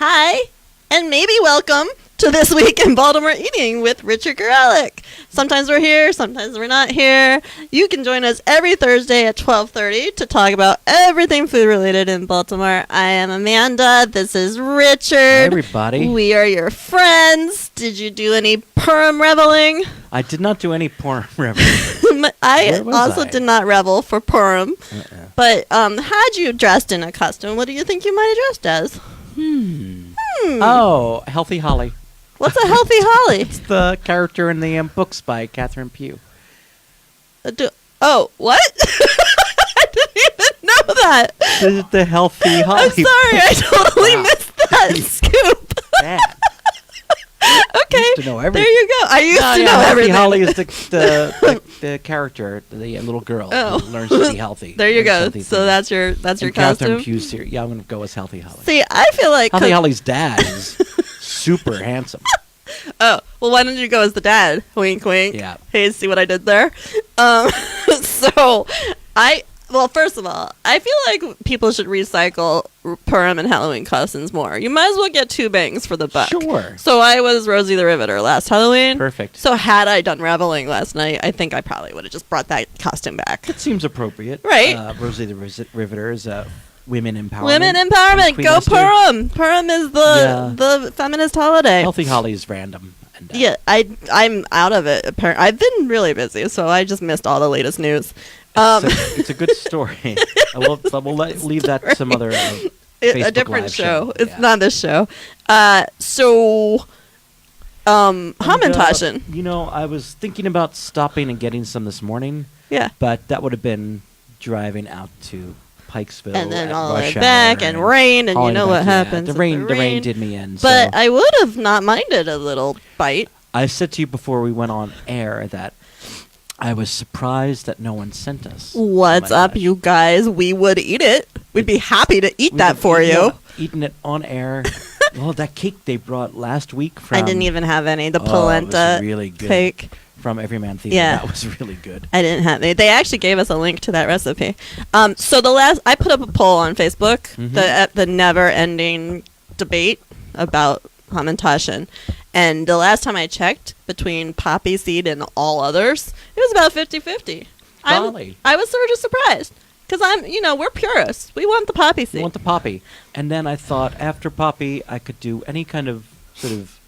Hi, and maybe welcome to This Week in Baltimore Eating with Richard Gorelick. Sometimes we're here, sometimes we're not here. You can join us every Thursday at 12:30 to talk about everything food-related in Baltimore. I am Amanda. This is Richard. Hi, everybody. We are your friends. Did you do any Purim reveling? I did not do any Purim reveling. I also did not revel for Purim. But had you dressed in a costume, what do you think you might have dressed as? Oh, Healthy Holly. What's a Healthy Holly? It's the character in the books by Catherine Pugh. What? I didn't even know that. The Healthy Holly. I'm sorry, I totally missed that scoop. Yeah. Okay, I used to know everything. There you go. I used to know Healthy everything. Holly is the character, the little girl who learns to be healthy. There you go. So that's your costume. Catherine Pugh's series. Yeah, I'm gonna go as Healthy Holly. See, I feel like Healthy Holly's dad is super handsome. Oh, well, why don't you go as the dad? Wink, wink. Yeah. Hey, see what I did there? Well, first of all, I feel like people should recycle Purim and Halloween costumes more. You might as well get two bangs for the buck. Sure. So I was Rosie the Riveter last Halloween. Perfect. So had I done reveling last night, I think I probably would have just brought that costume back. It seems appropriate. Right. Rosie the Riveter is women empowerment. Women empowerment. Go Purim. Purim is the feminist holiday. Healthy Holly is random. And, yeah, I'm out of it. Apparently, I've been really busy, so I just missed all the latest news. It's a good story. We'll leave that to some other a different Live show. It's not this show. Hamantaschen. I was thinking about stopping and getting some this morning. Yeah. But that would have been driving out to Pikesville and then all the way back and rain, and you know what happens. The rain did me in. But I would have not minded a little bite. I said to you before we went on air that I was surprised that no one sent us. What's up, you guys? We would eat it. We'd be happy to eat that for you. Eating it on air. Well, that cake they brought last week from... I didn't even have any. The polenta really good. cake. From Everyman Theater. Yeah. That was really good. I didn't have any. They actually gave us a link to that recipe. So I put up a poll on Facebook, the never-ending debate about hamantaschen. And the last time I checked, between poppy seed and all others, it was about 50-50. I was sort of surprised. Because we're purists. We want the poppy seed. We want the poppy. And then I thought, after poppy, I could do any kind of sort of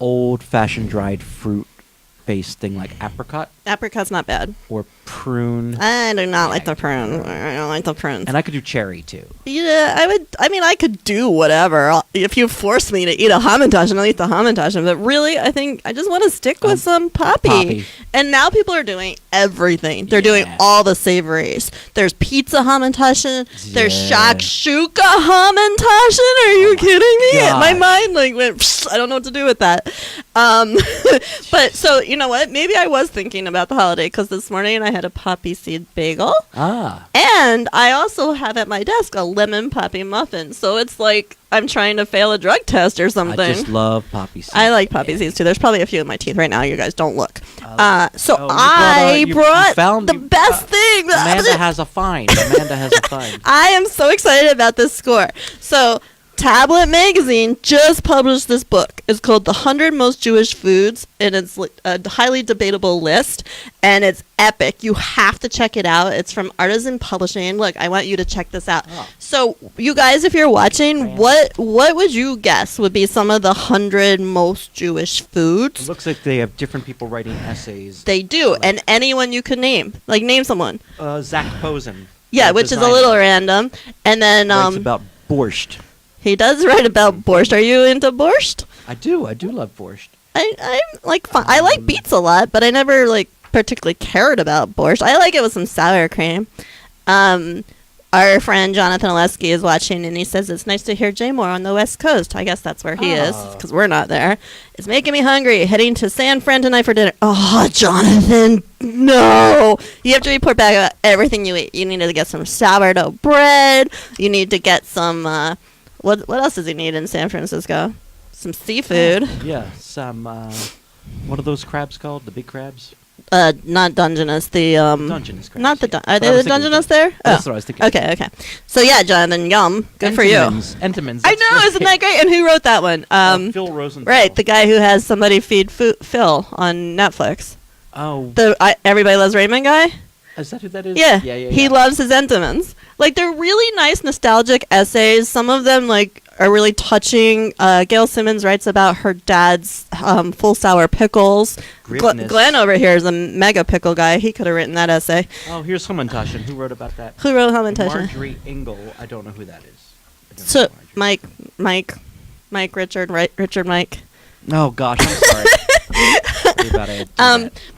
old-fashioned dried fruit-based thing like apricot. Apricot's not bad. Or prune. I do not like the prune. I don't like the prunes. And I could do cherry, too. Yeah, I could do whatever. If you force me to eat a hamantaschen, I'll eat the hamantaschen. But really, I think I just want to stick with some poppy. And now people are doing everything. They're doing all the savories. There's pizza hamantaschen. There's shakshuka hamantaschen. Are you kidding me? My mind went, psh, I don't know what to do with that. But so, you know what? Maybe I was thinking about the holiday because this morning I had a poppy seed bagel. And I also have at my desk a lemon poppy muffin. So it's like I'm trying to fail a drug test or something. I just love poppy seeds. I like poppy seeds too. There's probably a few in my teeth right now. You guys don't look. I brought the best thing. Amanda has a find. I am so excited about this score. So Tablet Magazine just published this book. It's called The 100 Most Jewish Foods, and it's a highly debatable list, and it's epic. You have to check it out. It's from Artisan Publishing. Look, I want you to check this out. So, you guys, if you're watching, what would you guess would be some of the 100 most Jewish foods? It looks like they have different people writing essays. They do, and anyone you can name. Like, name someone. Zach Posen. Yeah, which is a little random. And then... writes about borscht. He does write about borscht. Are you into borscht? I do love borscht. I like beets a lot, but I never particularly cared about borscht. I like it with some sour cream. Our friend Jonathan Oleski is watching, and he says it's nice to hear Jay Moore on the West Coast. I guess that's where he is, because we're not there. It's making me hungry. Heading to San Fran tonight for dinner. Oh, Jonathan, no. You have to report back about everything you eat. You need to get some sourdough bread. You need to get some... What else does he need in San Francisco? Some seafood. Some, what are those crabs called? The big crabs? not Dungeness. The Dungeness crabs. Not the are But I they was the thinking Dungeness there? That's what I was thinking. Okay. So yeah, Jonathan, yum. Good for you. Entenmann's. I know, isn't that great? And who wrote that one? Phil Rosenthal. Right, the guy who has Somebody Feed Phil on Netflix. Oh. The Everybody Loves Raymond guy. Is that who that is? Yeah. Yeah. He loves his Entenmann's. Like, they're really nice, nostalgic essays. Some of them, like, are really touching. Gail Simmons writes about her dad's full sour pickles. Glenn over here is a mega pickle guy. He could have written that essay. Oh, here's hamantaschen. Who wrote about that? Who wrote hamantaschen? Marjorie Engel. I don't know who that is. So, Mike, Richard, Mike. Oh, gosh, I'm sorry.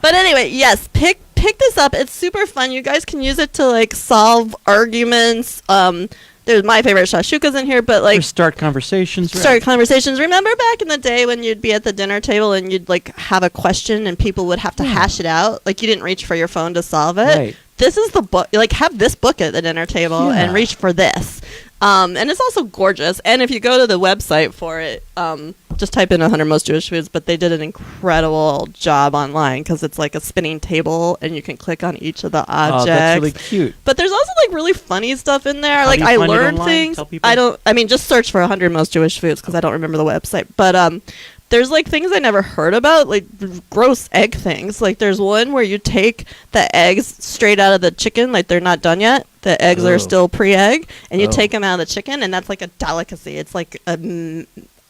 But anyway, yes, pick this up. It's super fun. You guys can use it to like solve arguments. There's my favorite shashukas in here, but like or start conversations. Remember back in the day when you'd be at the dinner table and you'd like have a question and people would have to hash it out. Like you didn't reach for your phone to solve it. Right. This is the book. Like have this book at the dinner table and reach for this. And it's also gorgeous. And if you go to the website for it, just type in 100 Most Jewish Foods, but they did an incredible job online because it's like a spinning table and you can click on each of the objects. Oh, that's really cute. But there's also like really funny stuff in there. How like do you I find it learned online? things. Tell people. Just search for 100 Most Jewish Foods because I don't remember the website. But there's like things I never heard about, like gross egg things. Like there's one where you take the eggs straight out of the chicken, like they're not done yet. The eggs are still pre-egg, and you take them out of the chicken, and that's like a delicacy. It's like a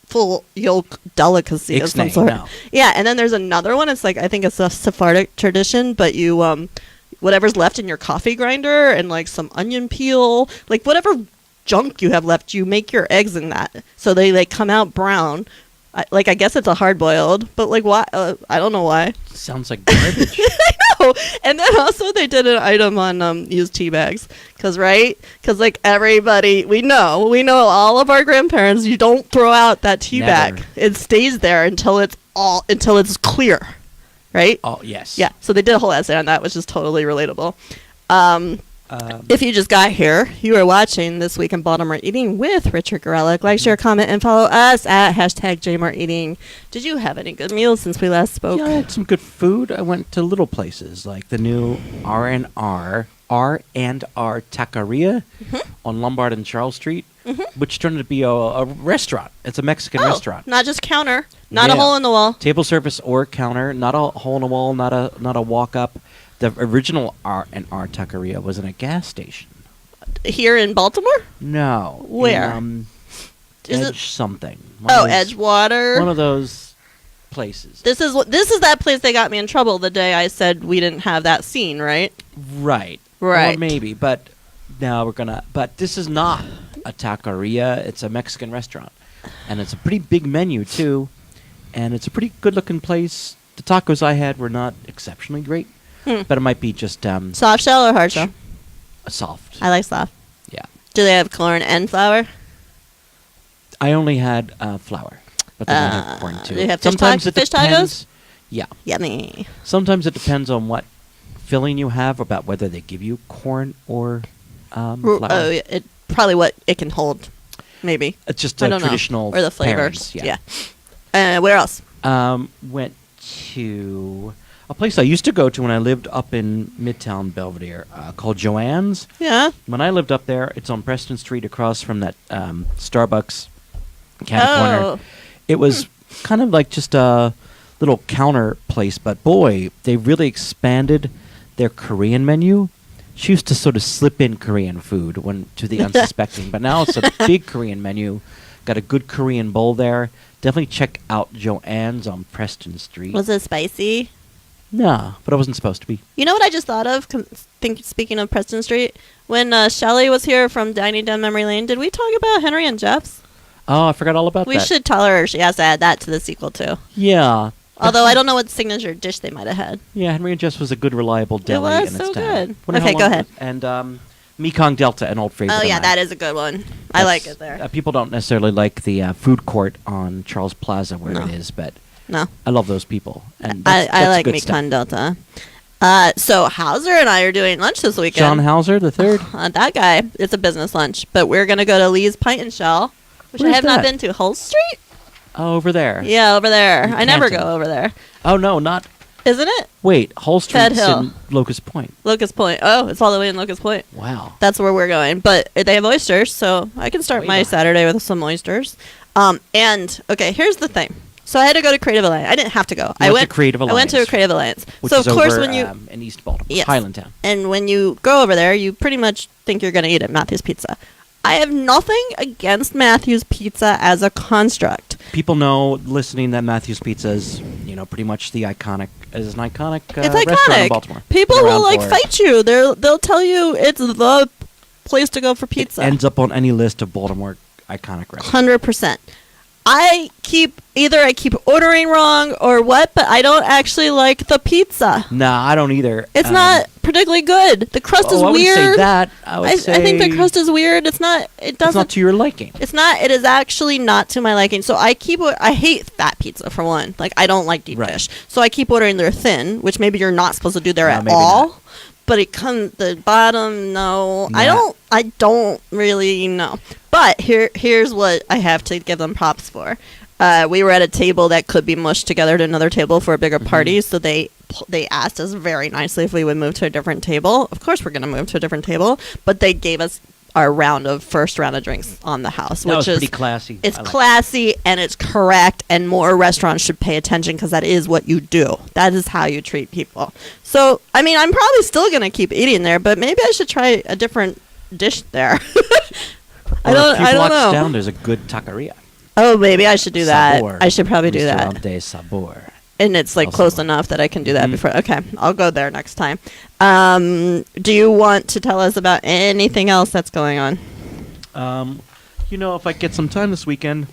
full yolk delicacy of some sort. No. Yeah, and then there's another one. It's like I think it's a Sephardic tradition, but you whatever's left in your coffee grinder and like some onion peel, like whatever junk you have left, you make your eggs in that, so they like come out brown. I guess it's a hard boiled, but like why? I don't know why. Sounds like garbage. I know. And then also they did an item on used tea bags, because like everybody we know all of our grandparents. You don't throw out that tea bag; it stays there until it's clear, right? Oh yes. Yeah. So they did a whole essay on that, which is totally relatable. If you just got here, you are watching This Week in Baltimore Eating with Richard Gorelick. Like, share, comment, and follow us at #JMoreEating. Did you have any good meals since we last spoke? Yeah, I had some good food. I went to little places like the new R&R Taqueria on Lombard and Charles Street, which turned out to be a restaurant. It's a Mexican restaurant. Not just counter, not a hole in the wall. Table service or counter, not a hole in the wall, not a walk up. The original R&R Taqueria was in a gas station. Here in Baltimore? No. Where? Edge something. Edgewater. One of those places. This is that place they got me in trouble the day I said we didn't have that scene, right? Right. Or maybe, but now but this is not a taqueria. It's a Mexican restaurant. And it's a pretty big menu, too. And it's a pretty good-looking place. The tacos I had were not exceptionally great. But it might be just soft shell or hard shell? Soft. I like soft. Yeah. Do they have corn and flour? I only had flour, but they don't have corn too. Do they have fish tacos? Yeah. Yummy. Sometimes it depends on what filling you have about whether they give you corn or flour. Oh, yeah, probably what it can hold. Maybe. It's just a traditional or the flavors. Pairings, yeah. Where else? Went to a place I used to go to when I lived up in Midtown Belvedere called Joanne's. Yeah. When I lived up there, it's on Preston Street across from that Starbucks corner. It was kind of like just a little counter place, but boy, they really expanded their Korean menu. She used to sort of slip in Korean food to the unsuspecting, but now it's a big Korean menu. Got a good Korean bowl there. Definitely check out Joanne's on Preston Street. Was it spicy? No, but it wasn't supposed to be. You know what I just thought of? Speaking of Preston Street, when Shelley was here from Dining Down Memory Lane, did we talk about Henry and Jeff's? Oh, I forgot all about that. We should tell her she has to add that to the sequel, too. Yeah. Although I don't know what signature dish they might have had. Yeah, Henry and Jeff's was a good, reliable deli. It was so good. Okay, go ahead. And Mekong Delta, an old favorite. Oh, yeah, that is a good one. I like it there. People don't necessarily like the food court on Charles Plaza where it is, but I love those people. And I like Mekong Delta. So Hauser and I are doing lunch this weekend. John Hauser, the third? That guy. It's a business lunch. But we're going to go to Lee's Pint and Shell, which I have not been to. Hull Street? Oh, over there. Yeah, over there. I never go over there. Oh, no, not Isn't it? Wait, Hull Street's Hill. in Locust Point. Locust Point. Oh, it's all the way in Locust Point. Wow. That's where we're going. But they have oysters, so I can start my Saturday with some oysters. And, okay, here's the thing. So I had to go to Creative Alliance. I didn't have to go. I went to Creative Alliance. I went to Creative Alliance. Which so is of course over, when you in East Baltimore, yes. Highlandtown. And when you go over there, you pretty much think you're going to eat at Matthew's Pizza. I have nothing against Matthew's Pizza as a construct. People know listening that Matthew's Pizza is, pretty much an iconic It's restaurant in Baltimore. People will fight you. They'll tell you it's the place to go for pizza. It ends up on any list of Baltimore iconic restaurants. 100%. I keep ordering wrong or what, but I don't actually like the pizza. Nah, I don't either. It's not particularly good. The crust is weird. weird. I would say that. I think the crust is weird. It's not to your liking. It's not. It is actually not to my liking. So I hate fat pizza for one. Like I don't like deep dish. So I keep ordering their thin, which maybe you're not supposed to do there at all. Not. But it comes the bottom. No, nah. I don't really know. But here's what I have to give them props for. We were at a table that could be mushed together to another table for a bigger party, so they asked us very nicely if we would move to a different table. Of course, we're going to move to a different table, but they gave us our first round of drinks on the house, which is pretty classy. It's classy and it's correct, and more restaurants should pay attention because that is what you do. That is how you treat people. So, I mean, I'm probably still going to keep eating there, but maybe I should try a different dish there. I don't know. Down, there's a good taqueria. Oh, maybe I should do that. Sabor. I should probably do that. De sabor. And it's like close enough that I can do that before. Okay, I'll go there next time. Do you want to tell us about anything else that's going on? If I get some time this weekend,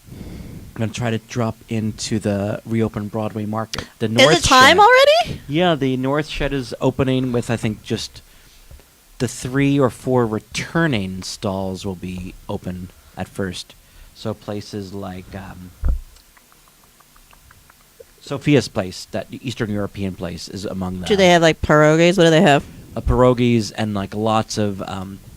I'm going to try to drop into the reopened Broadway Market. The North Is it time already? Yeah, the North Shed is opening with, I think, just the 3 or 4 returning stalls will be open at first. So places like Sophia's place, that Eastern European place, is among them. Do they have like pierogies? What do they have? Pierogies and like lots of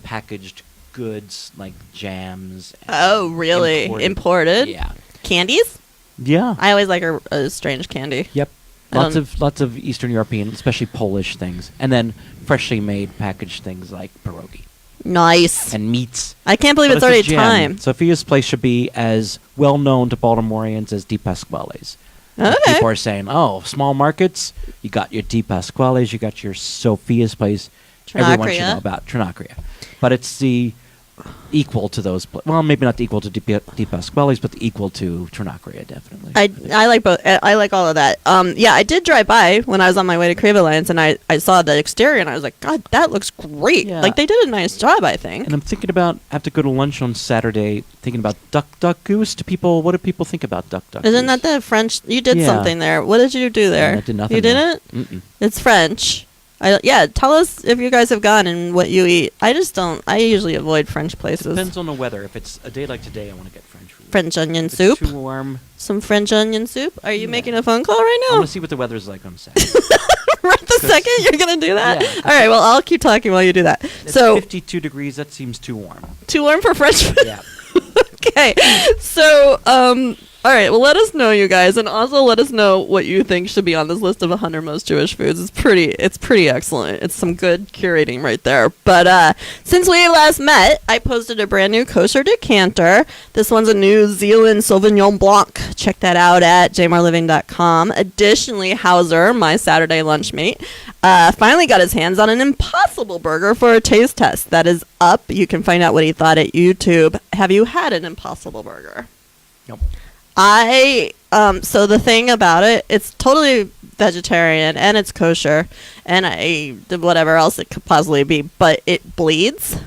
packaged goods like jams. Oh, really? Imported? Yeah. Candies? Yeah. I always like a strange candy. Yep. Lots of Eastern European, especially Polish things, and then freshly made packaged things like pierogi. Nice. And meats. I can't believe it's already time. Sophia's place should be as well known to Baltimoreans as Di Pasquale's. Okay. People are saying, small markets, you got your Di Pasquale's, you got your Sophia's place. Everyone should know about Trinacria. But it's the equal to those. Well, maybe not the equal to Di Pasquale's, but the equal to Trinacria, definitely. I like both. I like all of that. Yeah, I did drive by when I was on my way to Creative Alliance, and I saw the exterior, and I was like, God, that looks great. Yeah. Like, they did a nice job, I think. And I'm thinking about, I have to go to lunch on Saturday, thinking about Duck Goose. What do people think about Duck Goose? Isn't that the French? You did something there. What did you do there? I did nothing. You didn't? Mm-mm. It's French. Tell us if you guys have gone and what you eat. I just don't. I usually avoid French places. Depends on the weather. If it's a day like today, I want to get French food. French onion if soup. It's too warm. Some French onion soup. Are you making a phone call right now? I want to see what the weather's like on Saturday. Right the second you're gonna do that. Yeah. All right. Well, I'll keep talking while you do that. It's so 52 degrees. That seems too warm. Too warm for French food. Yeah. Okay. So all right, well, let us know, you guys, and also let us know what you think should be on this list of 100 most Jewish foods. It's pretty excellent. It's some good curating right there. But since we last met, I posted a brand new kosher decanter. This one's a New Zealand Sauvignon Blanc. Check that out at jmarliving.com. Additionally, Hauser, my Saturday lunch mate, finally got his hands on an Impossible Burger for a taste test. That is up. You can find out what he thought at YouTube. Have you had an Impossible Burger? Nope. So the thing about it, it's totally vegetarian and it's kosher and whatever else it could possibly be, but it bleeds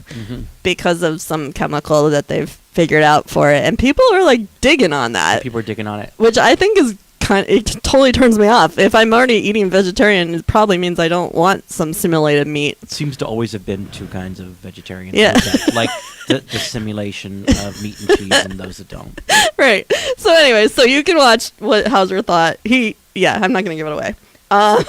because of some chemical that they've figured out for it. And people are like digging on that. People are digging on it. Which I think is it totally turns me off. If I'm already eating vegetarian, it probably means I don't want some simulated meat. It seems to always have been two kinds of vegetarians. Yeah. Like the simulation of meat and cheese and those that don't. Right. So anyway, so you can watch what Hauser thought. I'm not going to give it away. All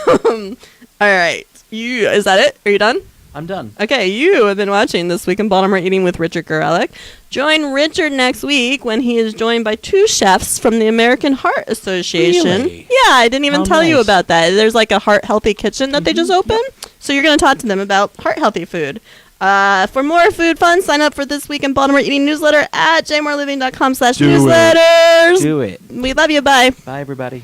right. Is that it? Are you done? I'm done. Okay, you have been watching This Week in Baltimore Eating with Richard Garelick. Join Richard next week when he is joined by 2 chefs from the American Heart Association. Really? Yeah, I didn't even tell you about that. There's like a heart healthy kitchen that they just opened. Yep. So you're going to talk to them about heart healthy food. For more food fun, sign up for This Week in Baltimore Eating newsletter at jmoreliving.com/newsletters. Do it. We love you. Bye. Bye, everybody.